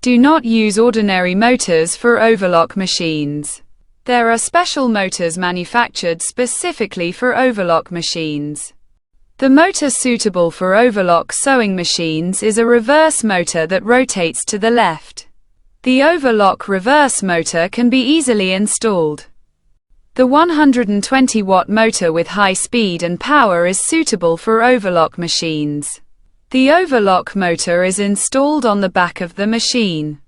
Do not use ordinary motors for overlock machines. There are special motors manufactured specifically for overlock machines. The motor suitable for overlock sewing machines is a reverse motor that rotates to the left. The overlock reverse motor can be easily installed. The 120-watt motor with high speed and power is suitable for overlock machines. The overlock motor is installed on the back of the machine.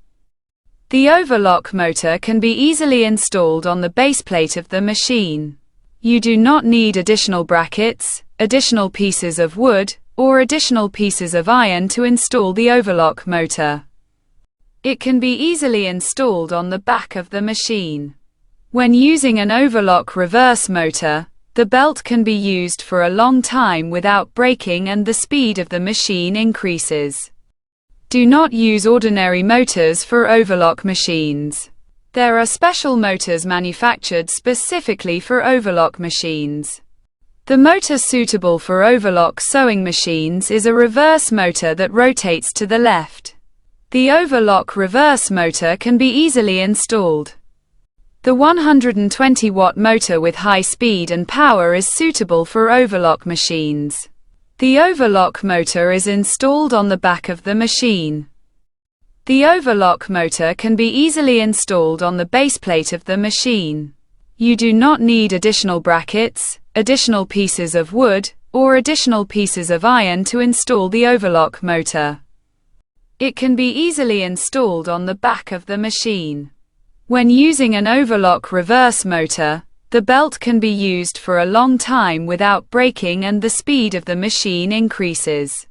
The overlock motor can be easily installed on the base plate of the machine. You do not need additional brackets, additional pieces of wood, or additional pieces of iron to install the overlock motor. It can be easily installed on the back of the machine. When using an overlock reverse motor, the belt can be used for a long time without breaking and the speed of the machine increases. Do not use ordinary motors for overlock machines. There are special motors manufactured specifically for overlock machines. The motor suitable for overlock sewing machines is a reverse motor that rotates to the left. The overlock reverse motor can be easily installed. The 120-watt motor with high speed and power is suitable for overlock machines. The overlock motor is installed on the back of the machine. The overlock motor can be easily installed on the base plate of the machine. You do not need additional brackets, additional pieces of wood, or additional pieces of iron to install the overlock motor. It can be easily installed on the back of the machine. When using an overlock reverse motor, the belt can be used for a long time without breaking and the speed of the machine increases.